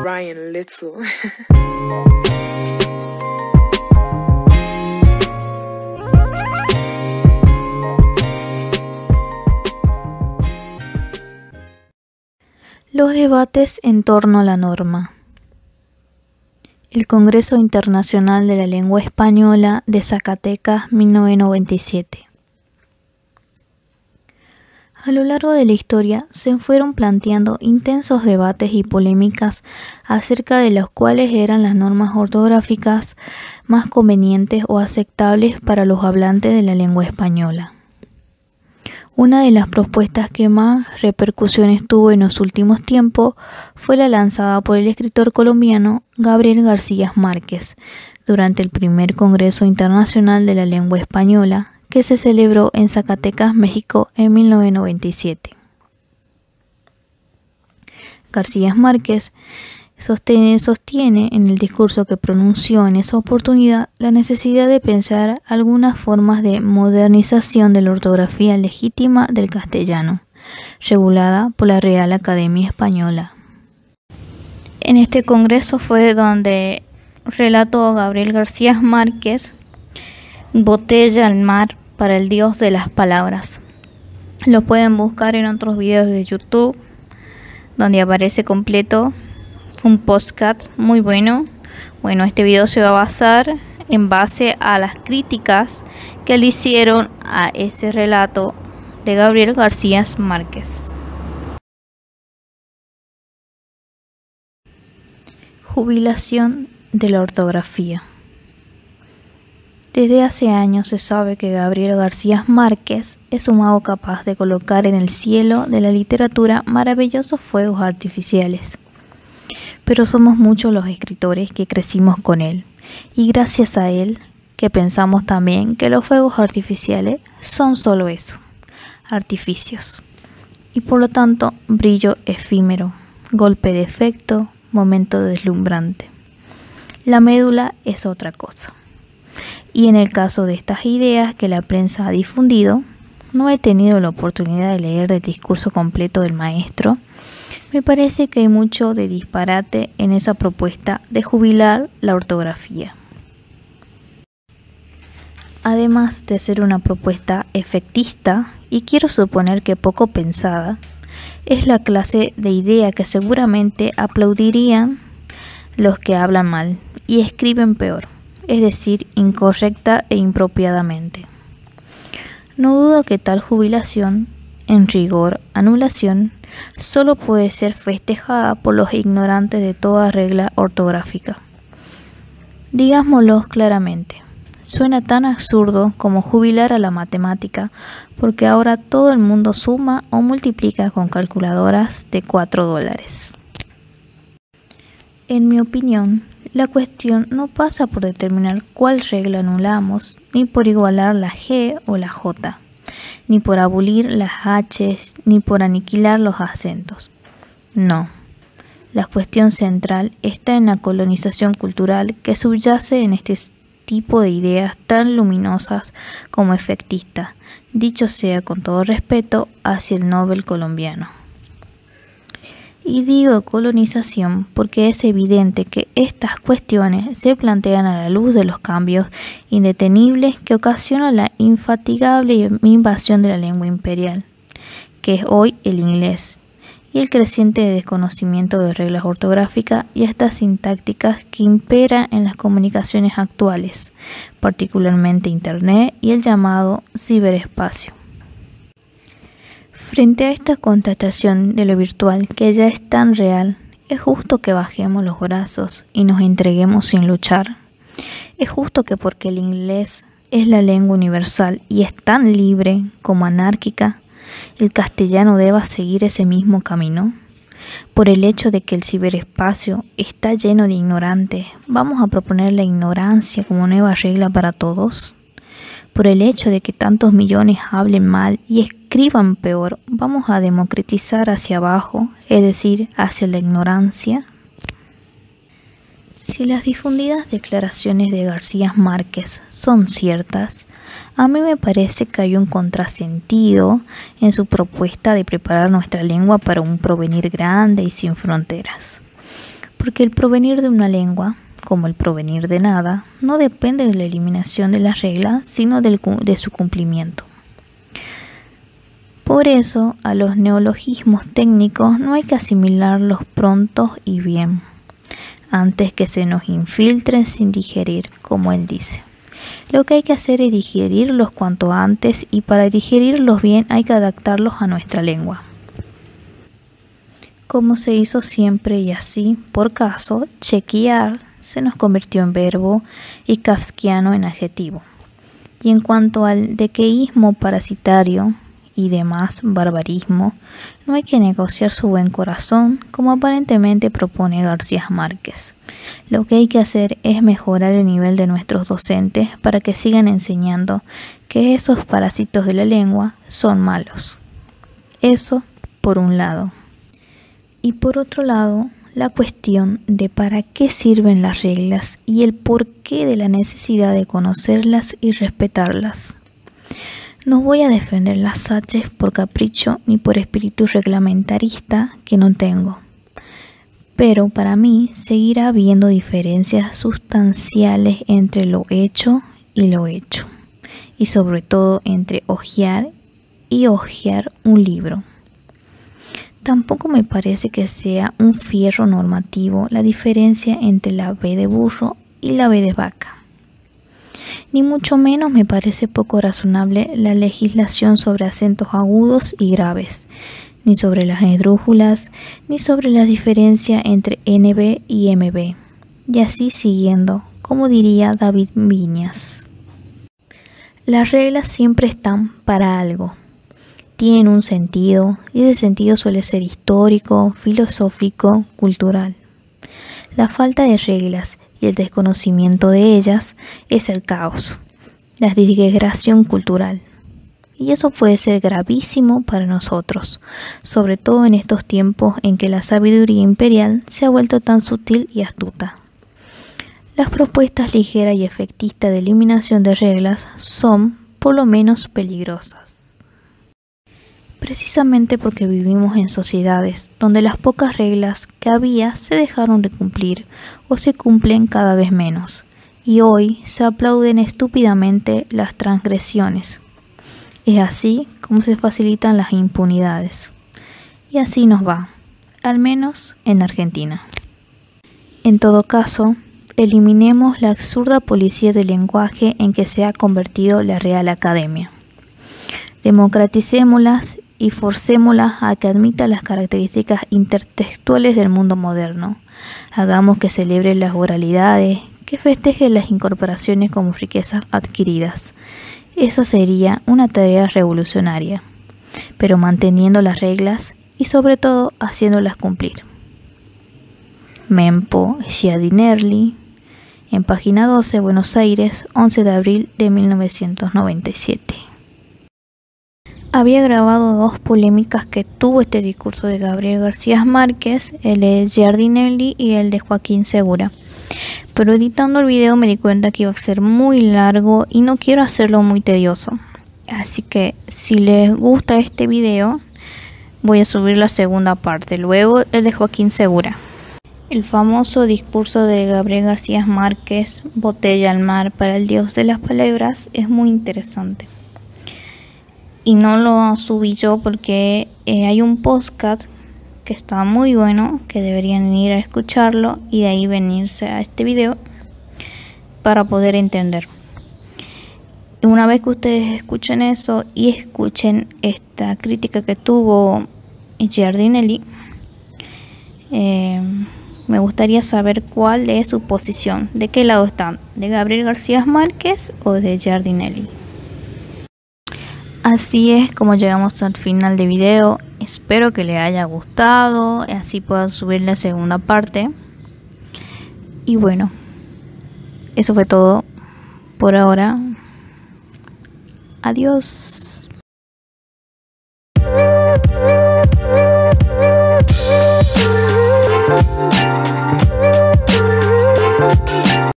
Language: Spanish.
Ryan Little. Los debates en torno a la norma. El Congreso Internacional de la Lengua Española de Zacatecas, 1997. A lo largo de la historia se fueron planteando intensos debates y polémicas acerca de las cuales eran las normas ortográficas más convenientes o aceptables para los hablantes de la lengua española. Una de las propuestas que más repercusiones tuvo en los últimos tiempos fue la lanzada por el escritor colombiano Gabriel García Márquez durante el primer Congreso Internacional de la Lengua Española, que se celebró en Zacatecas, México, en 1997. García Márquez sostiene en el discurso que pronunció en esa oportunidad la necesidad de pensar algunas formas de modernización de la ortografía legítima del castellano, regulada por la Real Academia Española. En este congreso fue donde relató Gabriel García Márquez Botella al mar para el dios de las palabras. Lo pueden buscar en otros videos de YouTube, donde aparece completo un podcast muy bueno. Bueno, este video se va a basar en base a las críticas que le hicieron a ese relato de Gabriel García Márquez. Jubilación de la ortografía. Desde hace años se sabe que Gabriel García Márquez es un mago capaz de colocar en el cielo de la literatura maravillosos fuegos artificiales. Pero somos muchos los escritores que crecimos con él, y gracias a él que pensamos también que los fuegos artificiales son solo eso, artificios, y por lo tanto brillo efímero, golpe de efecto, momento deslumbrante. La médula es otra cosa. Y en el caso de estas ideas que la prensa ha difundido, no he tenido la oportunidad de leer el discurso completo del maestro. Me parece que hay mucho de disparate en esa propuesta de jubilar la ortografía. Además de ser una propuesta efectista, y quiero suponer que poco pensada, es la clase de idea que seguramente aplaudirían los que hablan mal y escriben peor, es decir, incorrecta e impropiadamente. No dudo que tal jubilación, en rigor anulación, solo puede ser festejada por los ignorantes de toda regla ortográfica. Digámoslo claramente, suena tan absurdo como jubilar a la matemática, porque ahora todo el mundo suma o multiplica con calculadoras de $4. En mi opinión, la cuestión no pasa por determinar cuál regla anulamos, ni por igualar la G o la J, ni por abolir las H, ni por aniquilar los acentos. No, la cuestión central está en la colonización cultural que subyace en este tipo de ideas tan luminosas como efectistas, dicho sea con todo respeto hacia el Nobel colombiano. Y digo colonización porque es evidente que estas cuestiones se plantean a la luz de los cambios indetenibles que ocasiona la infatigable invasión de la lengua imperial, que es hoy el inglés, y el creciente desconocimiento de reglas ortográficas y hasta sintácticas que impera en las comunicaciones actuales, particularmente Internet y el llamado ciberespacio. Frente a esta constatación de lo virtual que ya es tan real, ¿es justo que bajemos los brazos y nos entreguemos sin luchar? ¿Es justo que porque el inglés es la lengua universal y es tan libre como anárquica, el castellano deba seguir ese mismo camino? Por el hecho de que el ciberespacio está lleno de ignorantes, ¿vamos a proponer la ignorancia como nueva regla para todos? Por el hecho de que tantos millones hablen mal y escriban peor, ¿vamos a democratizar hacia abajo, es decir, hacia la ignorancia? Si las difundidas declaraciones de García Márquez son ciertas, a mí me parece que hay un contrasentido en su propuesta de preparar nuestra lengua para un porvenir grande y sin fronteras. Porque el provenir de una lengua, como el provenir de nada, no depende de la eliminación de las reglas, sino de su cumplimiento. Por eso, a los neologismos técnicos no hay que asimilarlos prontos y bien, antes que se nos infiltren sin digerir, como él dice. Lo que hay que hacer es digerirlos cuanto antes, y para digerirlos bien hay que adaptarlos a nuestra lengua. Como se hizo siempre y así, por caso, chequear se nos convirtió en verbo y kafkiano en adjetivo. Y en cuanto al dequeísmo parasitario y demás barbarismo, no hay que negociar su buen corazón, como aparentemente propone García Márquez. Lo que hay que hacer es mejorar el nivel de nuestros docentes para que sigan enseñando que esos parásitos de la lengua son malos. Eso por un lado. Y por otro lado, la cuestión de para qué sirven las reglas y el porqué de la necesidad de conocerlas y respetarlas. No voy a defender las H's por capricho ni por espíritu reglamentarista que no tengo. Pero para mí seguirá habiendo diferencias sustanciales entre lo hecho y lo hecho. Y sobre todo entre hojear y hojear un libro. Tampoco me parece que sea un fierro normativo la diferencia entre la B de burro y la B de vaca. Ni mucho menos me parece poco razonable la legislación sobre acentos agudos y graves, ni sobre las esdrújulas, ni sobre la diferencia entre NB y MB, y así siguiendo, como diría David Viñas. Las reglas siempre están para algo, tienen un sentido, y ese sentido suele ser histórico, filosófico, cultural. La falta de reglas y el desconocimiento de ellas es el caos, la disgregación cultural. Y eso puede ser gravísimo para nosotros, sobre todo en estos tiempos en que la sabiduría imperial se ha vuelto tan sutil y astuta. Las propuestas ligeras y efectistas de eliminación de reglas son, por lo menos, peligrosas. Precisamente porque vivimos en sociedades donde las pocas reglas que había se dejaron de cumplir o se cumplen cada vez menos, y hoy se aplauden estúpidamente las transgresiones. Es así como se facilitan las impunidades. Y así nos va, al menos en Argentina. En todo caso, eliminemos la absurda policía del lenguaje en que se ha convertido la Real Academia. Democraticémoslas y forcémoslas a que admita las características intertextuales del mundo moderno. Hagamos que celebre las oralidades, que festeje las incorporaciones como riquezas adquiridas. Esa sería una tarea revolucionaria, pero manteniendo las reglas y sobre todo haciéndolas cumplir. Mempo Giardinelli, en página 12, Buenos Aires, 11 de abril de 1997. Había grabado dos polémicas que tuvo este discurso de Gabriel García Márquez, el de Giardinelli y el de Joaquín Segura. Pero editando el video me di cuenta que iba a ser muy largo y no quiero hacerlo muy tedioso. Así que si les gusta este video, voy a subir la segunda parte, luego el de Joaquín Segura. El famoso discurso de Gabriel García Márquez, Botella al mar para el dios de las palabras, es muy interesante. Y no lo subí yo porque hay un podcast que está muy bueno, que deberían ir a escucharlo y de ahí venirse a este video para poder entender. Y una vez que ustedes escuchen eso y escuchen esta crítica que tuvo Giardinelli, me gustaría saber cuál es su posición, de qué lado están, de Gabriel García Márquez o de Giardinelli. Así es como llegamos al final del video. Espero que les haya gustado, así pueda subir la segunda parte. Y bueno, eso fue todo por ahora. Adiós.